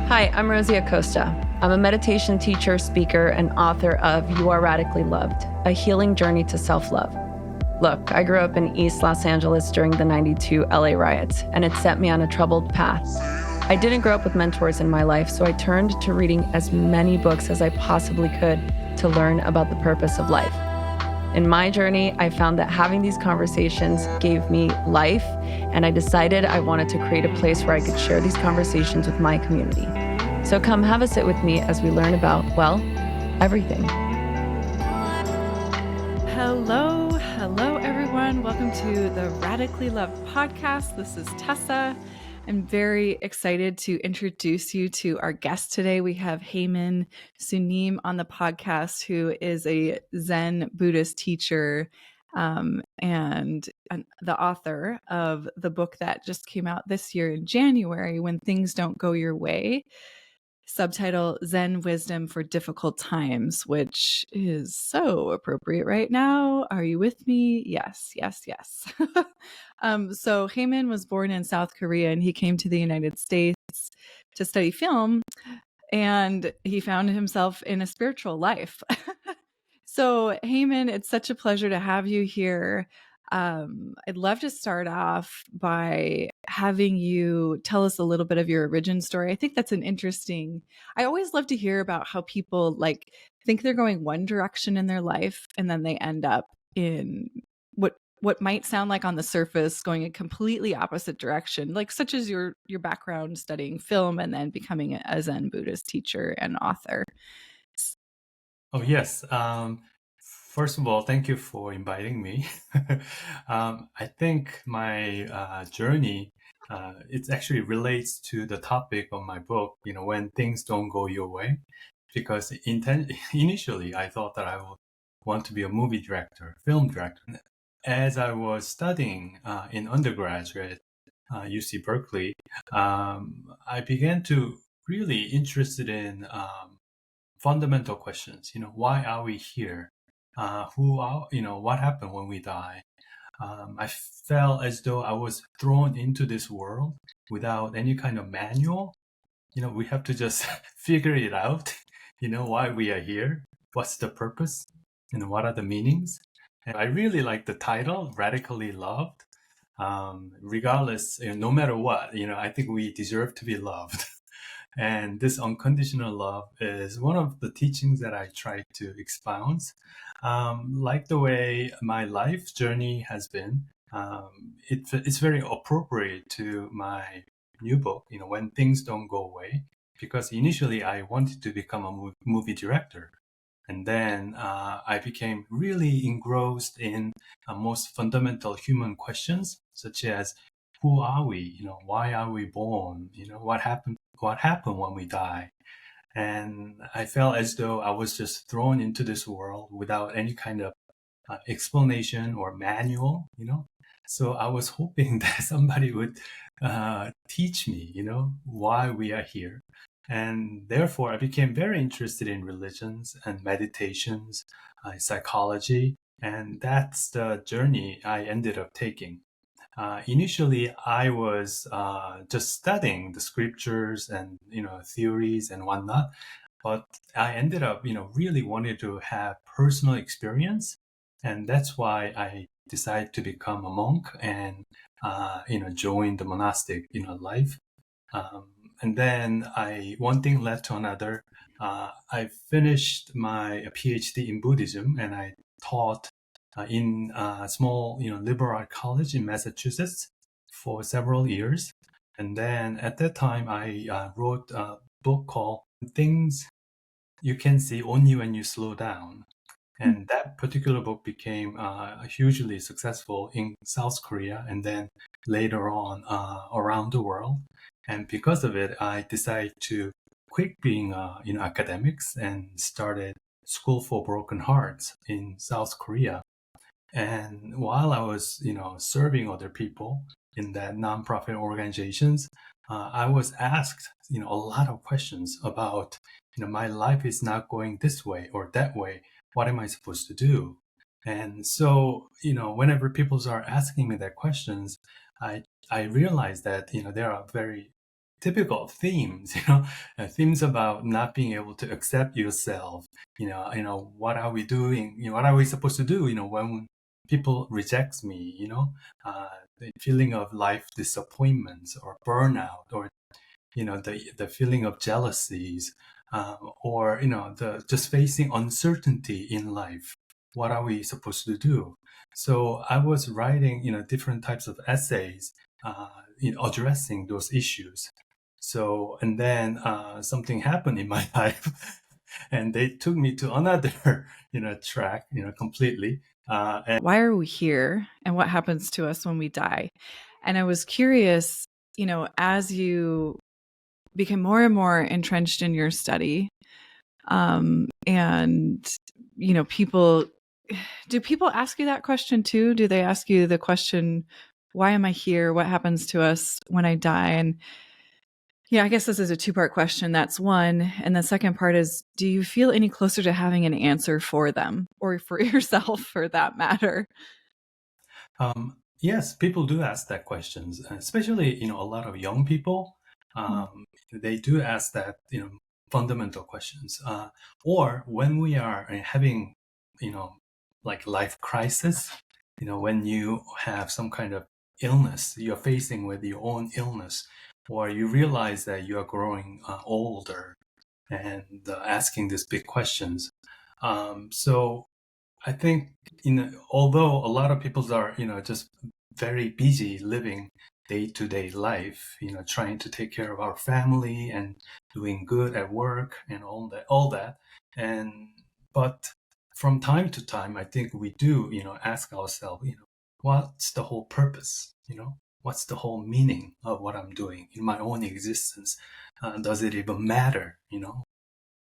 Hi, I'm Rosie Acosta. I'm a meditation teacher, speaker, and author of You Are Radically Loved, a healing journey to self-love. Look, I grew up in East Los Angeles during the '92 LA riots, and it set me on a troubled path. I didn't grow up with mentors in my life, so I turned to reading as many books as I possibly could to learn about the purpose of life. In my journey, I found that having these conversations gave me life, and I decided I wanted to create a place where I could share these conversations with my community. So come have a sit with me as we learn about, well, everything. Hello, everyone. Welcome to the Radically Loved podcast. This is Tessa. I'm very excited to introduce you to our guest today. We have Haemin Sunim on the podcast, who is a Zen Buddhist teacher and the author of the book that just came out this year in January, When Things Don't Go Your Way. Subtitle Zen Wisdom for Difficult Times, which is so appropriate right now. Are you with me? Yes. So Haemin was born in South Korea and he came to the United States to study film, and he found himself in a spiritual life. So Haemin, it's such a pleasure to have you here. I'd love to start off by having you tell us a little bit of your origin story. I think that's I always love to hear about how people think they're going one direction in their life and then they end up in what might sound like on the surface going a completely opposite direction, like such as your background studying film and then becoming a Zen Buddhist teacher and author. Oh, yes. First of all, thank you for inviting me. I think my journey, it actually relates to the topic of my book, when things don't go your way. Because initially, I thought that I would want to be a movie director, film director. As I was studying in undergraduate, UC Berkeley, I began to really interested in fundamental questions. Why are we here? What happened when we die? I felt as though I was thrown into this world without any kind of manual. We have to just figure it out, why we are here, what's the purpose, what are the meanings. And I really like the title, Radically Loved. Regardless, no matter what, I think we deserve to be loved. And this unconditional love is one of the teachings that I try to expound. Like the way my life journey has been, it's very appropriate to my new book, When Things Don't Go Away, because initially I wanted to become a movie director. And then I became really engrossed in most fundamental human questions, such as who are we? Why are we born? What happened when we die? And I felt as though I was just thrown into this world without any kind of explanation or manual. So I was hoping that somebody would teach me, why we are here. And therefore, I became very interested in religions and meditations, psychology, and that's the journey I ended up taking. Initially, I was just studying the scriptures and theories and whatnot, but I ended up really wanting to have personal experience, and that's why I decided to become a monk and join the monastic life. And then one thing led to another. I finished my PhD in Buddhism, and I taught in a small, liberal art college in Massachusetts for several years. And then at that time, I wrote a book called Things You Can See Only When You Slow Down. And that particular book became hugely successful in South Korea and then later on around the world. And because of it, I decided to quit being academics and started School for Broken Hearts in South Korea. And while I was, serving other people in that nonprofit organizations, I was asked, a lot of questions about, my life is not going this way or that way. What am I supposed to do? And so, whenever people are asking me that questions, I realize that, there are very typical themes, themes about not being able to accept yourself. What are we doing? What are we supposed to do? When people reject me, the feeling of life disappointments or burnout, or the feeling of jealousies, or the just facing uncertainty in life. What are we supposed to do? So I was writing different types of essays addressing those issues. So, and then something happened in my life, and they took me to another track completely. And Why are we here, and what happens to us when we die? And I was curious, as you became more and more entrenched in your study, and do people ask you that question too? Do they ask you the question, why am I here? What happens to us when I die? And yeah, I guess this is a two-part question. That's one. And the second part is, do you feel any closer to having an answer for them, or for yourself for that matter? Yes, people do ask that questions, especially a lot of young people. They do ask that fundamental questions, or when we are having like life crisis, when you have some kind of illness, you're facing with your own illness, or you realize that you are growing older, and asking these big questions. So I think, although a lot of people are, just very busy living day-to-day life, trying to take care of our family and doing good at work and all that. But from time to time, I think we do, ask ourselves, what's the whole purpose? What's the whole meaning of what I'm doing in my own existence? Does it even matter?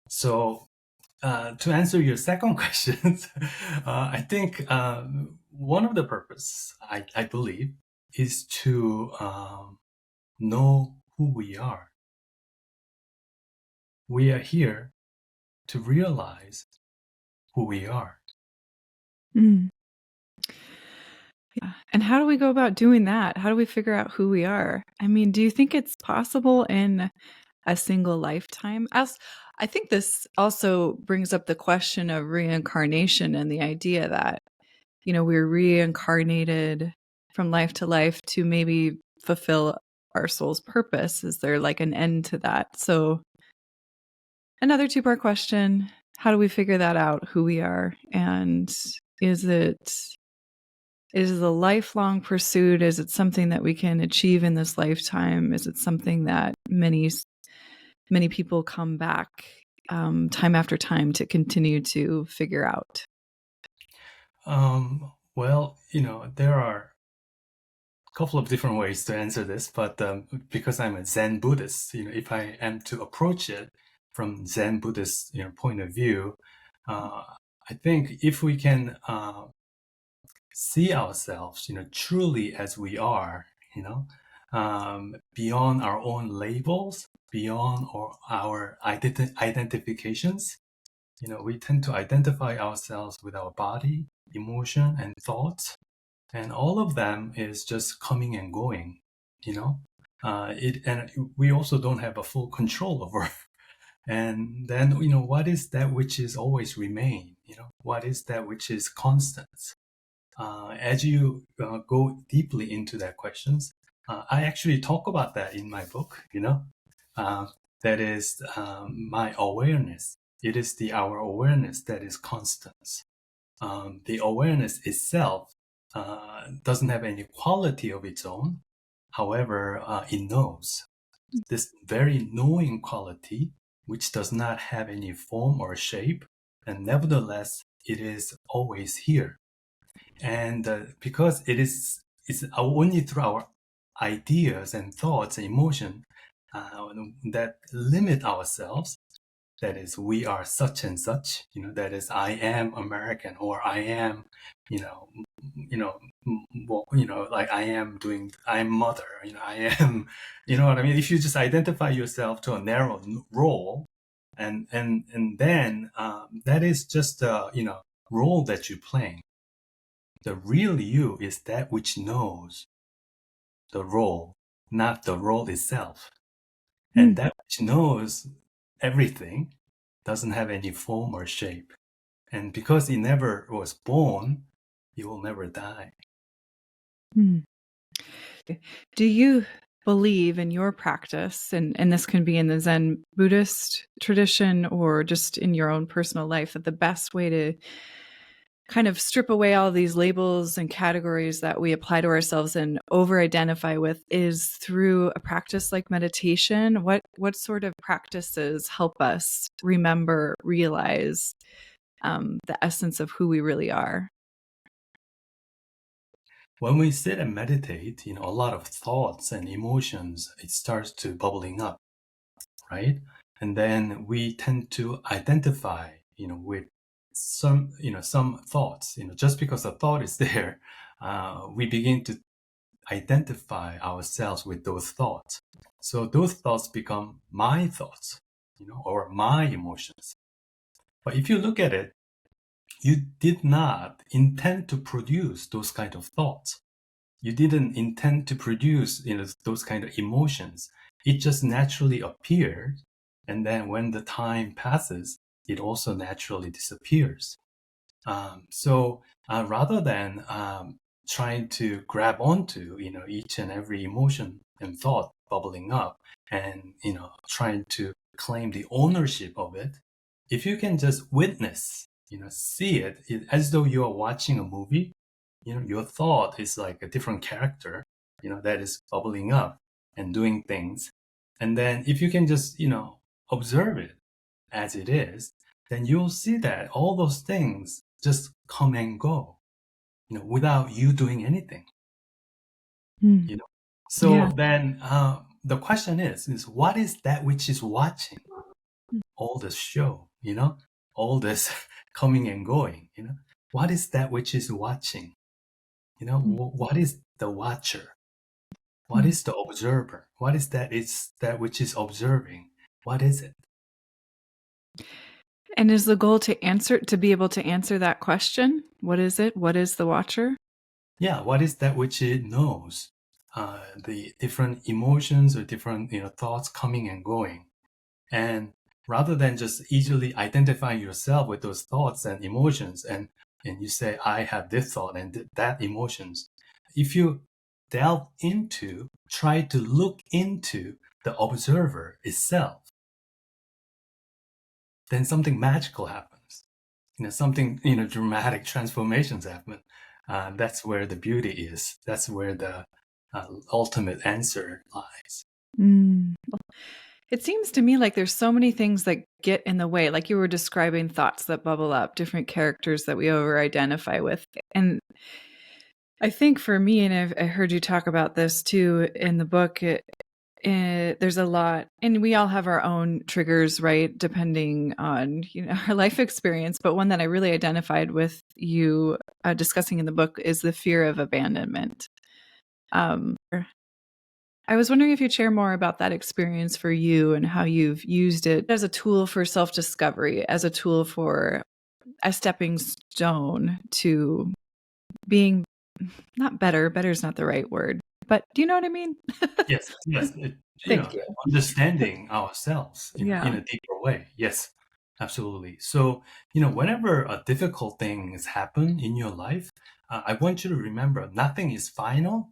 So to answer your second question, I think one of the purpose, I believe, is to know who we are. We are here to realize who we are. Mm. Yeah. And how do we go about doing that? How do we figure out who we are? I mean, do you think it's possible in a single lifetime? I think this also brings up the question of reincarnation, and the idea that, we're reincarnated from life to life to maybe fulfill our soul's purpose. Is there like an end to that? So another two-part question: how do we figure that out, who we are? And is it a lifelong pursuit? Is it something that we can achieve in this lifetime? Is it something that many people come back time after time to continue to figure out? Well, there are a couple of different ways to answer this, but because I'm a Zen Buddhist, if I am to approach it from Zen Buddhist point of view, I think if we can see ourselves, truly as we are, beyond our own labels, beyond our identifications. We tend to identify ourselves with our body, emotion, and thoughts, and all of them is just coming and going. And we also don't have a full control over. And then, what is that which is always remain? What is that which is constant? As you go deeply into that questions, I actually talk about that in my book. That is my awareness. It is our awareness that is constant. The awareness itself doesn't have any quality of its own. However, it knows. This very knowing quality, which does not have any form or shape, and nevertheless, it is always here. And because it's only through our ideas and thoughts and emotion that limit ourselves. That is, we are such and such. That is, I am American, or I am, like I am mother. I am, what I mean. If you just identify yourself to a narrow role, and then that is just a role that you're playing. The real you is that which knows the role, not the role itself. And that which knows everything doesn't have any form or shape. And because it never was born, it will never die. Hmm. Do you believe in your practice, and this can be in the Zen Buddhist tradition or just in your own personal life, that the best way to kind of strip away all these labels and categories that we apply to ourselves and over-identify with is through a practice like meditation? What sort of practices help us remember, realize the essence of who we really are? When we sit and meditate, a lot of thoughts and emotions, it starts to bubbling up, right? And then we tend to identify, with some thoughts, just because a thought is there, we begin to identify ourselves with those thoughts. So those thoughts become my thoughts, or my emotions. But if you look at it, you did not intend to produce those kind of thoughts. You didn't intend to produce, those kind of emotions. It just naturally appeared. And then when the time passes, it also naturally disappears. So rather than trying to grab onto, each and every emotion and thought bubbling up and, trying to claim the ownership of it, if you can just witness, see it as though you are watching a movie, your thought is like a different character, that is bubbling up and doing things. And then if you can just, observe it as it is, then you'll see that all those things just come and go, without you doing anything, Hmm. So Yeah. then the question is what is that which is watching all this show, all this coming and going, what is that which is watching? What is the watcher? What is the observer? What is that which is observing? What is it? And is the goal to be able to answer that question? What is it? What is the watcher? Yeah, what is that which it knows? The different emotions or different thoughts coming and going. And rather than just easily identifying yourself with those thoughts and emotions, and you say, I have this thought and that emotions, if you try to look into the observer itself, then something magical happens. Something, dramatic transformations happen. That's where the beauty is. That's where the ultimate answer lies. Mm. It seems to me like there's so many things that get in the way, like you were describing thoughts that bubble up, different characters that we over-identify with. And I think for me, and I heard you talk about this too in the book, there's a lot, and we all have our own triggers, right? Depending on, our life experience. But one that I really identified with you discussing in the book is the fear of abandonment. I was wondering if you'd share more about that experience for you and how you've used it as a tool for self-discovery, as a tool for a stepping stone to being not better. Better is not the right word, but do you know what I mean? Yes. Thank you. Understanding ourselves in Yeah. a deeper way. Yes, absolutely. So, whenever a difficult things happen in your life, I want you to remember nothing is final,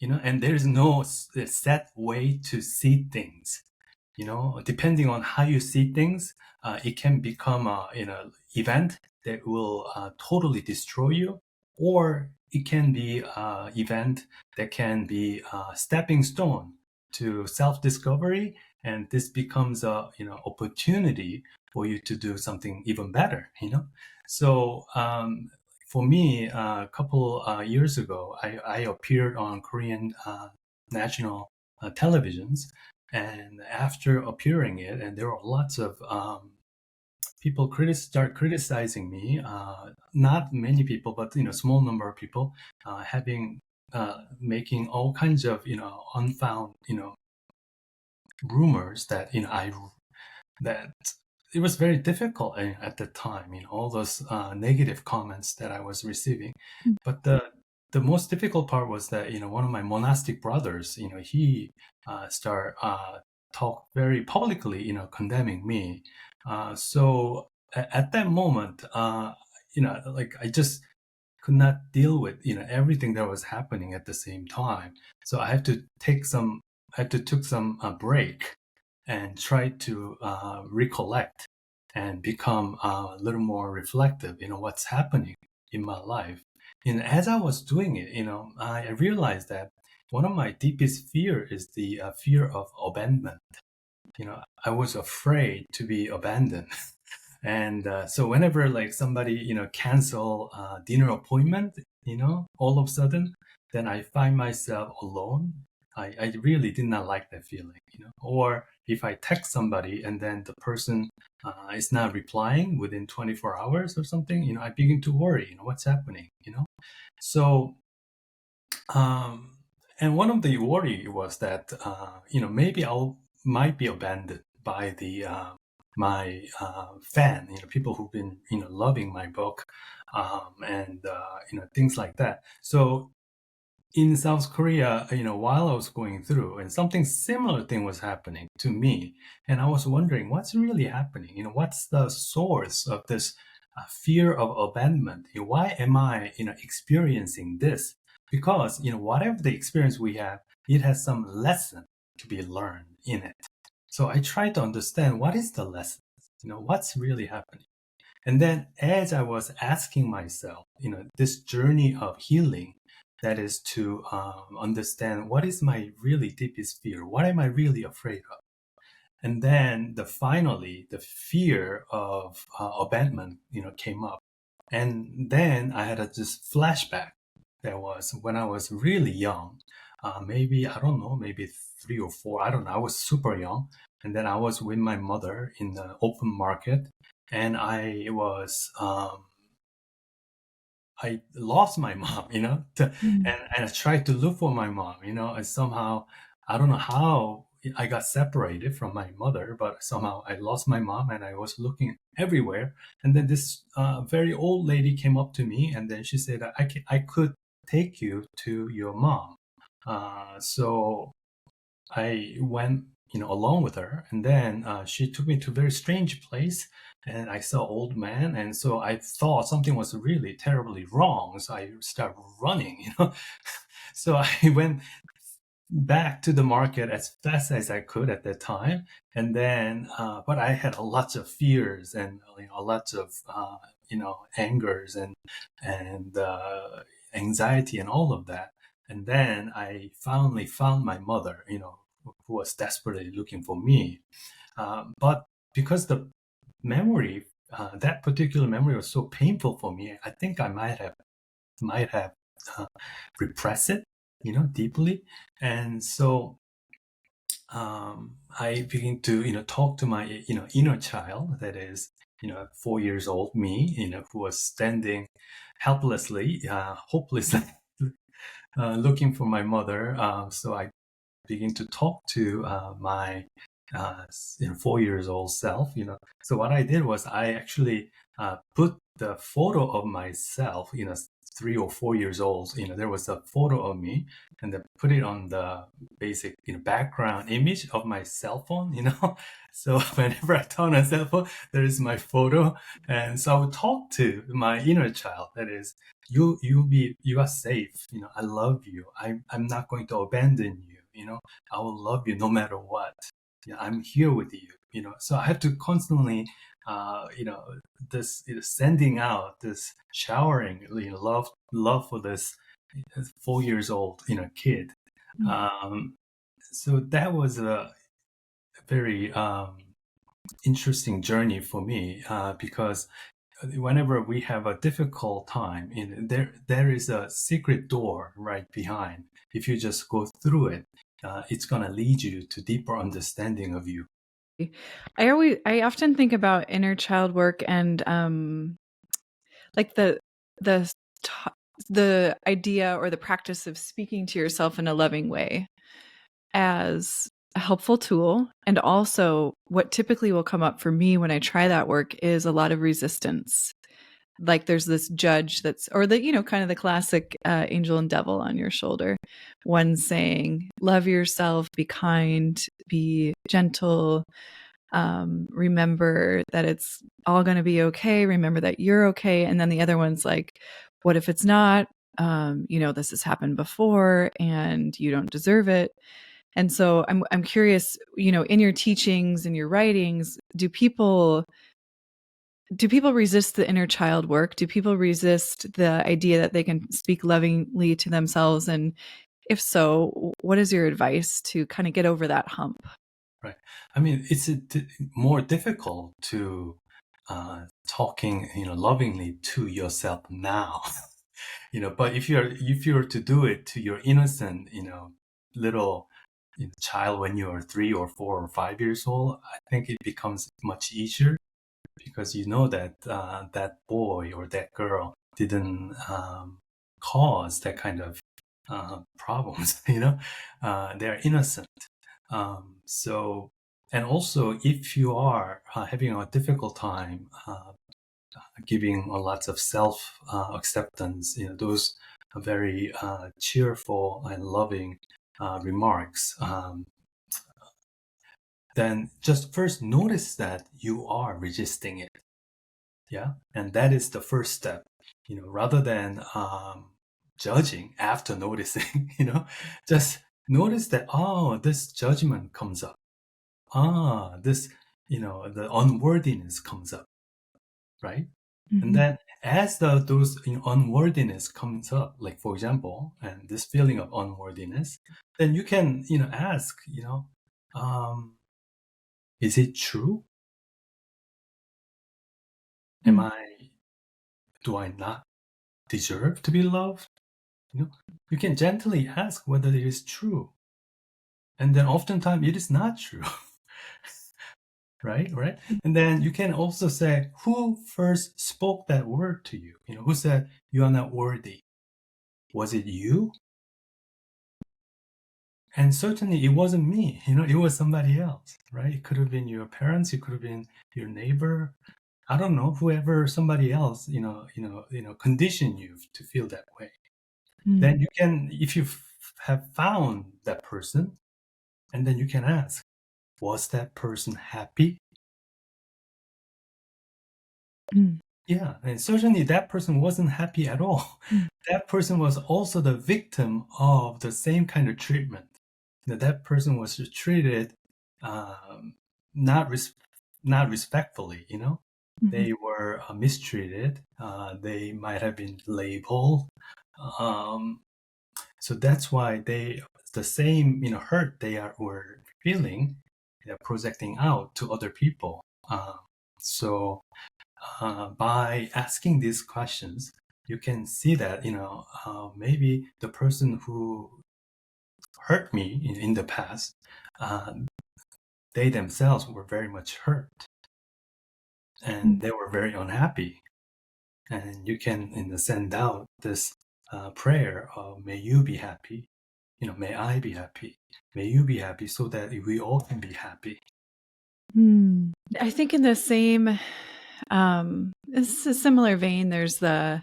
and there's no set way to see things. Depending on how you see things, it can become a event that will totally destroy you, or it can be an event that can be a stepping stone to self-discovery, and this becomes a opportunity for you to do something even better. So for me, a couple years ago, I appeared on Korean national televisions, and after appearing it, and there were lots of people start criticizing me. Not many people, but small number of people, having making all kinds of unfound rumors that that it was very difficult at the time. All those negative comments that I was receiving, but the most difficult part was that one of my monastic brothers, he start talk very publicly, condemning me. So at that moment, like I just could not deal with, everything that was happening at the same time. So I have to take some break and try to recollect and become a little more reflective, what's happening in my life. And as I was doing it, I realized that one of my deepest fear is the fear of abandonment. I was afraid to be abandoned. And so whenever like somebody, cancel a dinner appointment, all of a sudden, then I find myself alone. I really did not like that feeling, or if I text somebody and then the person is not replying within 24 hours or something, I begin to worry, what's happening, So, and one of the worry was that, maybe might be abandoned by the my fan, people who've been, loving my book, and things like that. So in South Korea, while I was going through, and something similar thing was happening to me, and I was wondering what's really happening. What's the source of this fear of abandonment? Why am I, experiencing this? Because whatever the experience we have, it has some lesson to be learned in it. So I try to understand what is the lesson. What's really happening. And then as I was asking myself, this journey of healing, that is to understand what is my really deepest fear? What am I really afraid of? And then finally, the fear of abandonment, came up. And then I had this flashback that was when I was really young, maybe, I don't know, maybe 3 or 4, I don't know. I was super young. And then I was with my mother in the open market, and I lost my mom, and I tried to look for my mom, and somehow, I don't know how I got separated from my mother, but somehow I lost my mom and I was looking everywhere. And then this very old lady came up to me, and then she said, I could take you to your mom. So I went, along with her, and then she took me to a very strange place, and I saw old man, and so I thought something was really terribly wrong. So I started running, So I went back to the market as fast as I could at that time, and then, but I had lots of fears and lots of angers and anxiety and all of that. And then I finally found my mother, who was desperately looking for me. But because the memory, that particular memory was so painful for me, I think I might have repressed it, deeply. And so I begin to, talk to my, inner child, that is, 4 years old me, who was standing helplessly, hopelessly, looking for my mother. So I begin to talk to my 4 years old self. So what I did was I actually put the photo of myself, 3 or 4 years old. There was a photo of me, and then put it on the basic background image of my cell phone. So whenever I turn on cell phone, there is my photo, and so I would talk to my inner child. That is, you are safe. I love you. I'm not going to abandon you. I will love you no matter what. I'm here with you. So I have to constantly, this sending out, this showering, love for this 4 years old, kid. So that was a very interesting journey for me, because whenever we have a difficult time, there is a secret door right behind. If you just go through it, it's going to lead you to deeper understanding of you. I often think about inner child work and like the idea or the practice of speaking to yourself in a loving way as a helpful tool. And also what typically will come up for me when I try that work is a lot of resistance. like there's this judge that's, or the, kind of the classic angel and devil on your shoulder. One saying, love yourself, be kind, be gentle, remember that it's all going to be okay. Remember that you're okay. And then the other one's like, what if it's not? This has happened before and you don't deserve it. And so I'm curious, in your teachings and your writings, do people resist the inner child work? Do people resist the idea that they can speak lovingly to themselves? And if so, what is your advice to kind of get over that hump? Right. I mean, it's more difficult to talking, lovingly to yourself now. But if you're to do it to your innocent, little child when you are 3 or 4 or 5 years old, I think it becomes much easier because you know that that boy or that girl didn't cause that kind of problems. They're innocent. So, and also if you are having a difficult time giving lots of self acceptance, those are very cheerful and loving remarks, then just first notice that you are resisting it. Yeah. And that is the first step, rather than judging after noticing, just notice that, oh, this judgment comes up. This, the unworthiness comes up, right? Mm-hmm. And then as those unworthiness comes up, like for example, and this feeling of unworthiness, then you can, ask, is it true? Mm-hmm. Do I not deserve to be loved? You can gently ask whether it is true. And then oftentimes it is not true. Right? And then you can also say, who first spoke that word to you? Who said you are not worthy? Was it you? And certainly it wasn't me, it was somebody else, right? It could have been your parents, it could have been your neighbor. I don't know, whoever, somebody else, conditioned you to feel that way. Then you can, if you have found that person, and then you can ask, was that person happy? Yeah, and certainly that person wasn't happy at all. That person was also the victim of the same kind of treatment. That person was treated not respectfully. They were mistreated. They might have been labeled. So that's why the same hurt they were feeling, they're projecting out to other people. So by asking these questions, you can see that maybe the person who hurt me in the past, they themselves were very much hurt, and they were very unhappy. And you can send out this prayer of, may you be happy, may I be happy, may you be happy, so that we all can be happy. I think in the same, it's a similar vein, there's the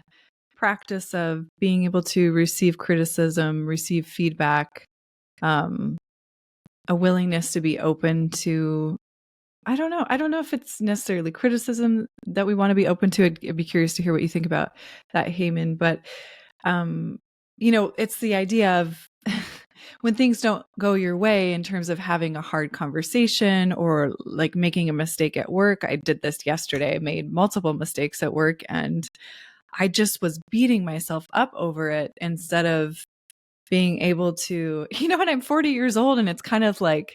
practice of being able to receive criticism, receive feedback, a willingness to be open to, I don't know if it's necessarily criticism that we want to be open to. I'd be curious to hear what you think about that, Haemin. But, it's the idea of when things don't go your way in terms of having a hard conversation or like making a mistake at work. I did this yesterday. I made multiple mistakes at work and I just was beating myself up over it instead of being able to, when I'm 40 years old and it's kind of like,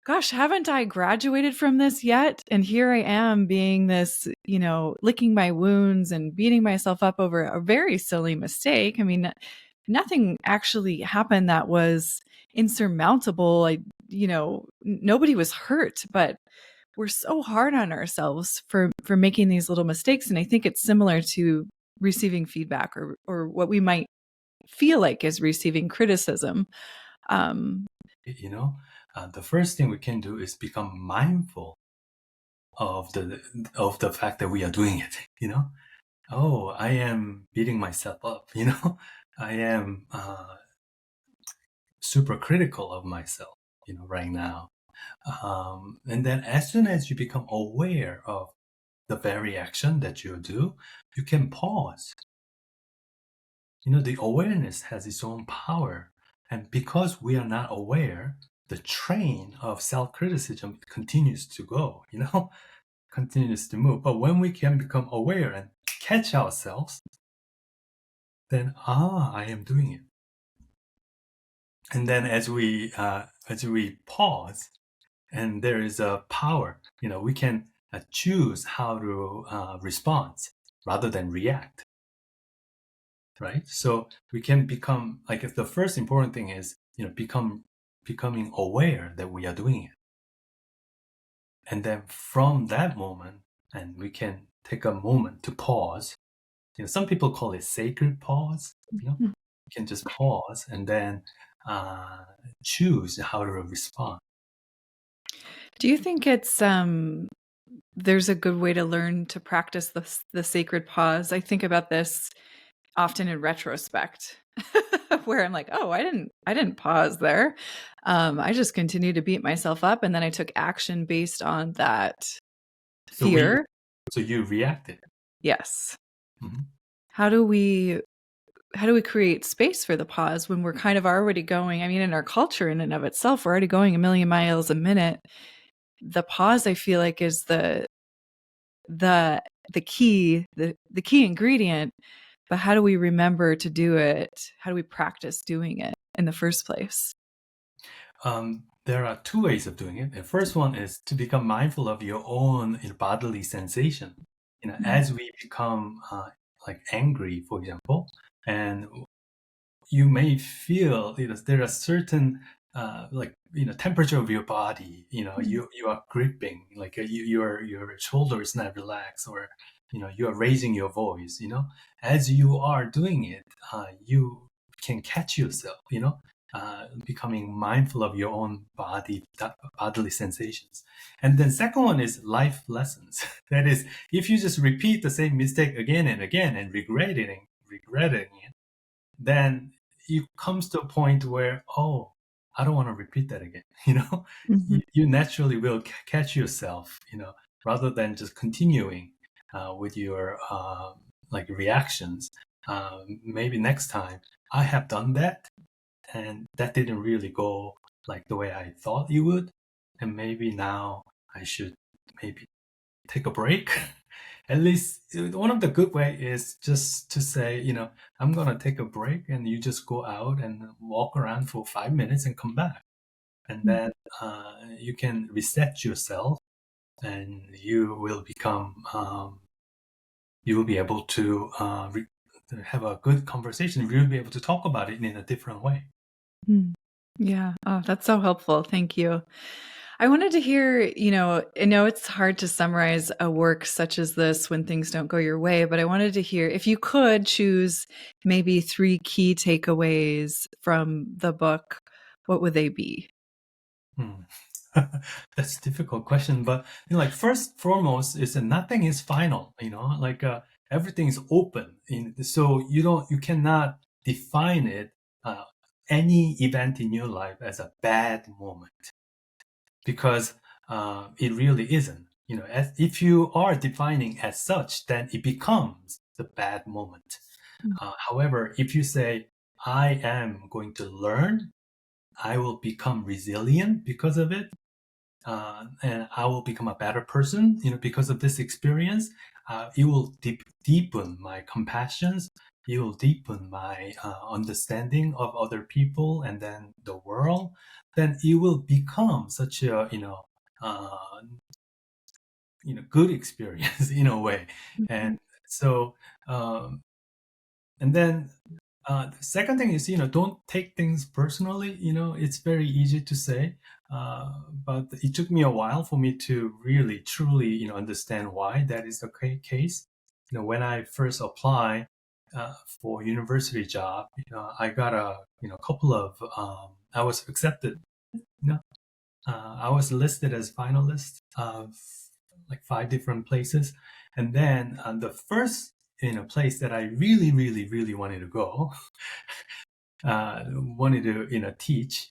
gosh, haven't I graduated from this yet? And here I am being this, licking my wounds and beating myself up over a very silly mistake. I mean, nothing actually happened that was insurmountable. Nobody was hurt, but we're so hard on ourselves for making these little mistakes. And I think it's similar to receiving feedback or what we might feel like is receiving criticism. The first thing we can do is become mindful of the fact that we are doing it. oh, I am beating myself up, I am super critical of myself, right now. And then as soon as you become aware of the very action that you do, you can pause. The awareness has its own power. And because we are not aware, the train of self-criticism continues to go, continues to move. But when we can become aware and catch ourselves, then, I am doing it. And then as we pause, and there is a power, we can choose how to respond rather than react, right? So we can become, like, if the first important thing is, becoming aware that we are doing it. And then from that moment, and we can take a moment to pause. Some people call it sacred pause. You can just pause and then choose how to respond. Do you think it's there's a good way to learn to practice the sacred pause? I think about this often in retrospect, where I'm like, oh, I didn't pause there. I just continued to beat myself up, and then I took action based on that fear. So you reacted. Yes. Mm-hmm. How do we create space for the pause when we're kind of already going? I mean, in our culture in and of itself, we're already going a million miles a minute. The pause, I feel like, is the key ingredient. But how do we remember to do it? How do we practice doing it in the first place? There are two ways of doing it. The first one is to become mindful of your own bodily sensation. As we become like angry, for example, and you may feel there are certain temperature of your body. You are gripping, like your shoulder is not relaxed, or you are raising your voice. As you are doing it, you can catch yourself. Becoming mindful of your own bodily sensations. And then second one is life lessons. That is, if you just repeat the same mistake again and again and regretting it, then it comes to a point where, oh, I don't want to repeat that again. You naturally will catch yourself, rather than just continuing with your reactions. Maybe next time I have done that, and that didn't really go like the way I thought it would, and maybe now I should maybe take a break. At least one of the good way is just to say, I'm gonna take a break, and you just go out and walk around for 5 minutes and come back, and then you can reset yourself, and you will be able to have a good conversation. You'll be able to talk about it in a different way. Yeah. Oh, that's so helpful. Thank you. I wanted to hear, I know it's hard to summarize a work such as this when things don't go your way, but I wanted to hear if you could choose maybe 3 key takeaways from the book, what would they be? That's a difficult question, but first foremost is that nothing is final. Everything is open, so you cannot define it, any event in your life, as a bad moment, because it really isn't. If you are defining as such, then it becomes the bad moment. However, if you say, I am going to learn, I will become resilient because of it, and I will become a better person, because of this experience. It will deepen my compassions. It will deepen my understanding of other people and then the world. Then it will become such a good experience in a way. And so, and then the second thing is, don't take things personally. It's very easy to say, but it took me a while for me to really, truly, understand why that is the case. When I first applied for university job, I got a couple of, I was accepted. I was listed as finalist of like 5 different places, and then the first in a place that I really, really, really wanted to go, wanted to, teach.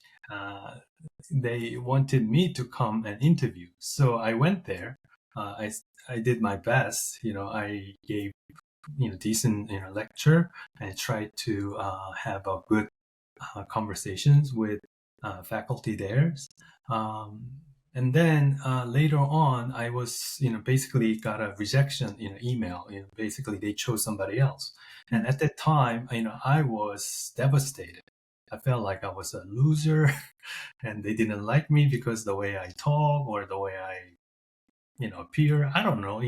They wanted me to come and interview. So I went there. I did my best. I gave, decent, lecture, and tried to have a good conversations with faculty there. Um, and then later on, I was, basically got a rejection, email. Basically they chose somebody else. And at that time, I was devastated. I felt like I was a loser, and they didn't like me because the way I talk or the way I, appear. I don't know.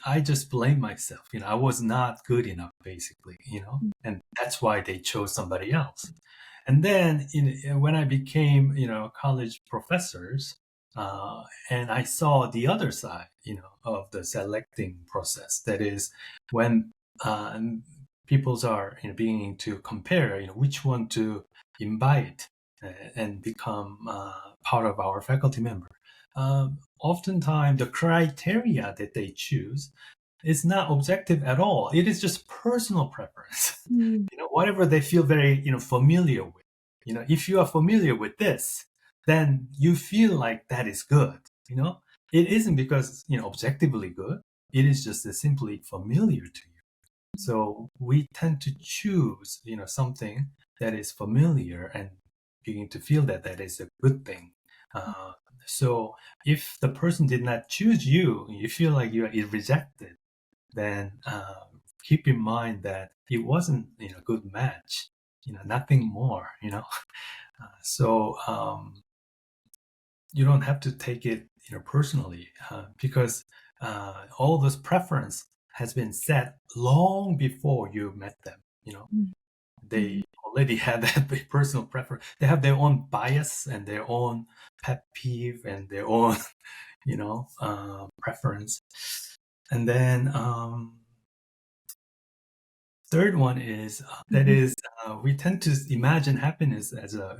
I just blame myself. I was not good enough, basically. And that's why they chose somebody else. And then when I became, college professors, and I saw the other side, of the selecting process. That is when uh, peoples are, beginning to compare, which one to invite and become part of our faculty member. Oftentimes, the criteria that they choose is not objective at all. It is just personal preference. Whatever they feel very, familiar with. If you are familiar with this, then you feel like that is good. It isn't because, objectively good. It is just simply familiar to you. So we tend to choose, something that is familiar and begin to feel that that is a good thing. So if the person did not choose you, you feel like you are rejected, then keep in mind that it wasn't, a good match, nothing more, So you don't have to take it, personally, because all those preference has been set long before you met them. They already had that personal preference. They have their own bias and their own pet peeve and their own, preference. And then third one is we tend to imagine happiness as a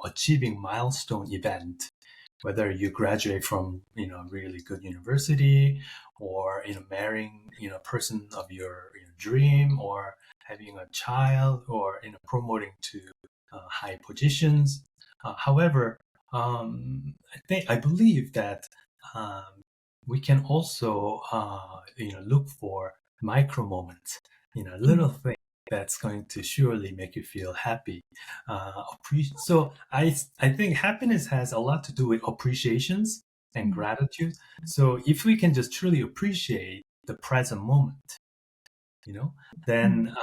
achieving milestone event, whether you graduate from really good university, or marrying a person of your dream, or having a child, or promoting to high positions. However, I believe that we can also look for micro moments, little things that's going to surely make you feel happy. So I think happiness has a lot to do with appreciations and gratitude. So if we can just truly appreciate the present moment, then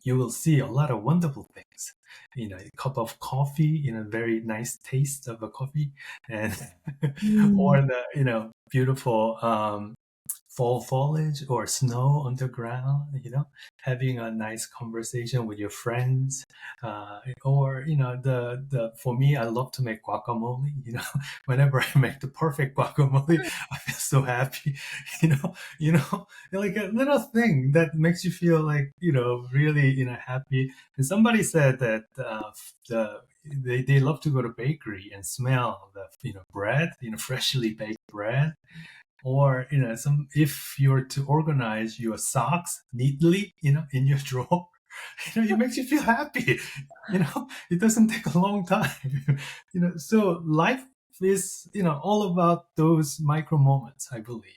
you will see a lot of wonderful things. A cup of coffee, very nice taste of a coffee, and or the beautiful fall foliage or snow on the ground, having a nice conversation with your friends, or the for me, I love to make guacamole. Whenever I make the perfect guacamole, I feel so happy. Like a little thing that makes you feel like really happy. And somebody said that they love to go to bakery and smell the bread, freshly baked bread. Or if you're to organize your socks neatly in your drawer, it makes you feel happy. It doesn't take a long time. So life is all about those micro moments, I believe.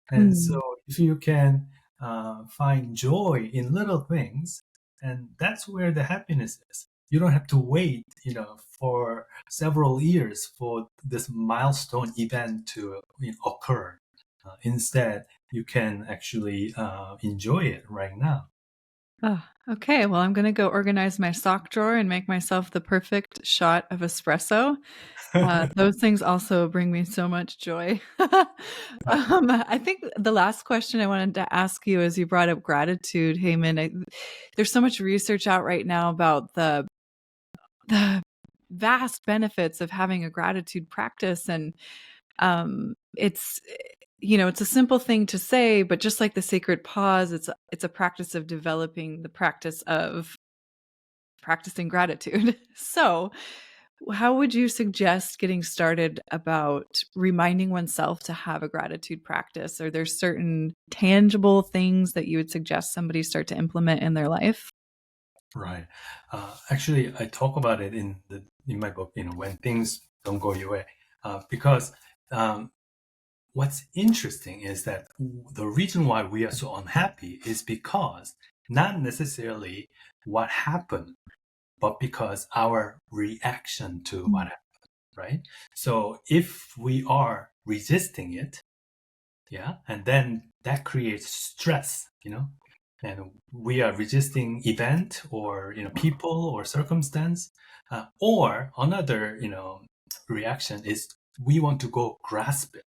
And so if you can find joy in little things, and that's where the happiness is. You don't have to wait for several years for this milestone event to occur. Instead, you can actually enjoy it right now. Oh, okay. Well, I'm going to go organize my sock drawer and make myself the perfect shot of espresso. Those things also bring me so much joy. I think the last question I wanted to ask you, as you brought up gratitude, Haemin, there's so much research out right now about the vast benefits of having a gratitude practice. And it's a simple thing to say, but just like the sacred pause, it's a practice of developing the practice of practicing gratitude. So How would you suggest getting started about reminding oneself to have a gratitude practice? Are there certain tangible things that you would suggest somebody start to implement in their life? Right. Actually, I talk about it in my book, when things don't go your way, because um, what's interesting is that the reason why we are so unhappy is because not necessarily what happened, but because our reaction to what happened, right? So if we are resisting it, yeah, and then that creates stress, and we are resisting event or people or circumstance, or another reaction is we want to go grasp it.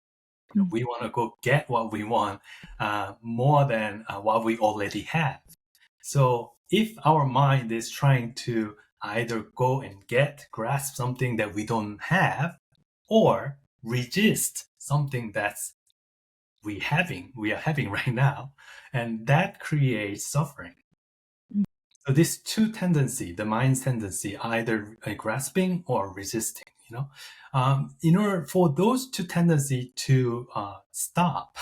We want to go get what we want more than what we already have. So if our mind is trying to either go and grasp something that we don't have, or resist something that's we are having right now, and that creates suffering. So these two tendency, the mind's tendency, either grasping or resisting, in order for those two tendency to stop,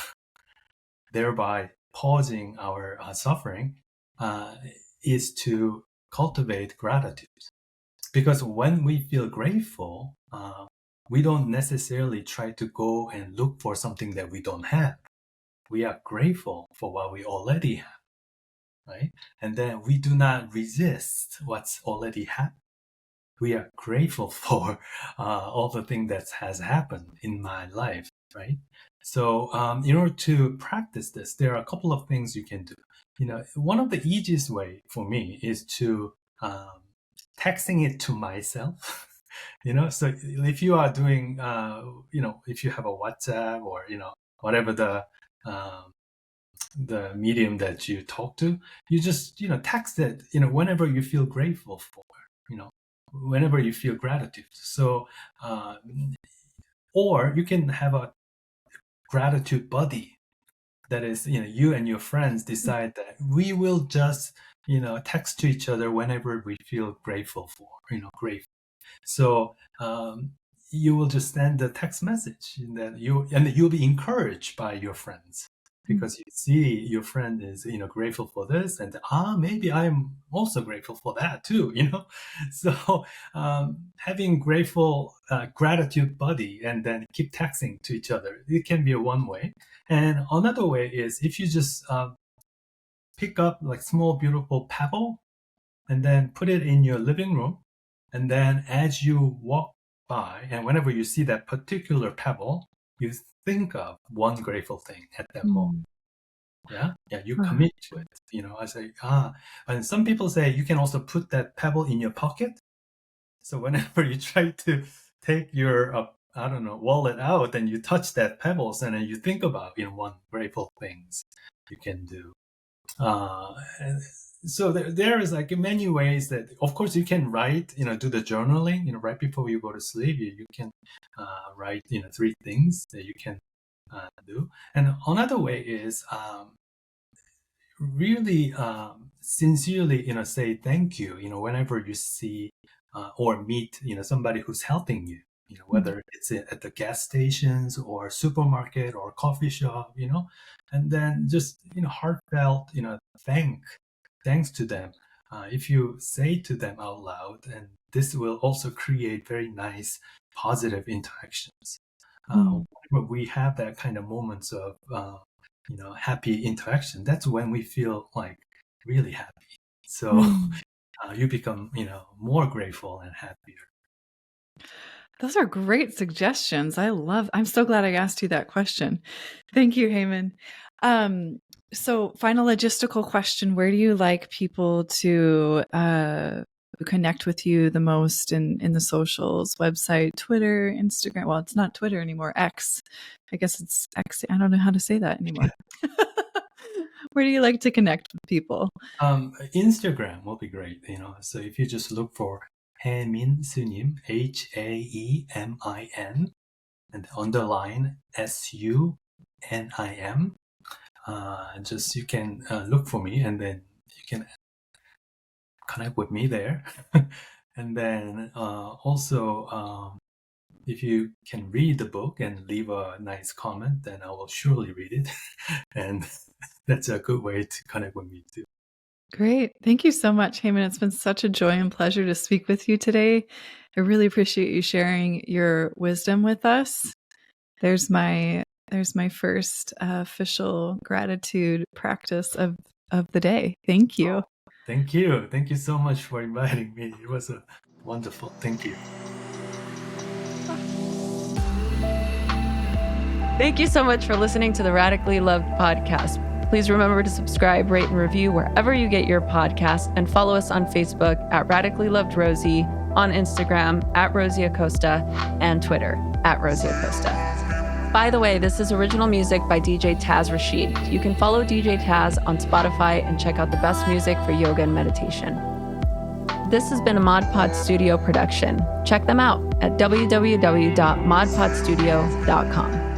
thereby pausing our suffering, uh, is to cultivate gratitude. Because when we feel grateful, we don't necessarily try to go and look for something that we don't have. We are grateful for what we already have, right? And then we do not resist what's already happened. We are grateful for all the things that has happened in my life, right? So in order to practice this, there are a couple of things you can do. One of the easiest way for me is to texting it to myself. So if you are doing, if you have a WhatsApp or whatever the medium that you talk to, you just text it whenever you feel grateful for, whenever you feel gratitude. So uh, or you can have a gratitude buddy, that is you and your friends decide that we will just text to each other whenever we feel grateful for, grateful. So you will just send a text message that you'll be encouraged by your friends, because you see your friend is grateful for this, and maybe I'm also grateful for that too. So having gratitude buddy, and then keep texting to each other, it can be a one way. And another way is if you just pick up like small beautiful pebble and then put it in your living room, and then as you walk by, and whenever you see that particular pebble, you think of one grateful thing at that moment. Yeah, you commit to it. I say, and some people say you can also put that pebble in your pocket. So whenever you try to take your, I don't know, wallet out, and you touch that pebbles, and then you think about, one grateful things you can do. And so there is like many ways that, of course, you can write, do the journaling, right before you go to sleep. You can write, 3 things that you can do. And another way is really sincerely, say thank you, whenever you see or meet, somebody who's helping you, whether it's at the gas stations or supermarket or coffee shop, and then just, heartfelt, thanks to them. If you say to them out loud, and this will also create very nice, positive interactions. Whenever we have that kind of moments of happy interaction, that's when we feel like really happy. So you become more grateful and happier. Those are great suggestions. I'm so glad I asked you that question. Thank you, Haemin. So final logistical question, where do you like people to connect with you the most in the socials? Website, Twitter, Instagram? Well, it's not Twitter anymore, X. I guess it's X. I don't know how to say that anymore. Where do you like to connect with people? Instagram will be great, so if you just look for Haemin Sunim, Haemin, and underline SUNIM. Just you can look for me, and then you can connect with me there. And then also, if you can read the book and leave a nice comment, then I will surely read it. And that's a good way to connect with me too. Great. Thank you so much, Haemin. It's been such a joy and pleasure to speak with you today. I really appreciate you sharing your wisdom with us. There's my first official gratitude practice of the day. Thank you. Oh, thank you. Thank you so much for inviting me. It was wonderful. Thank you. Thank you so much for listening to the Radically Loved podcast. Please remember to subscribe, rate, and review wherever you get your podcasts, and follow us on Facebook at Radically Loved Rosie, on Instagram at Rosie Acosta, and Twitter at Rosie Acosta. By the way, this is original music by DJ Taz Rashid. You can follow DJ Taz on Spotify and check out the best music for yoga and meditation. This has been a Mod Pod Studio production. Check them out at www.modpodstudio.com.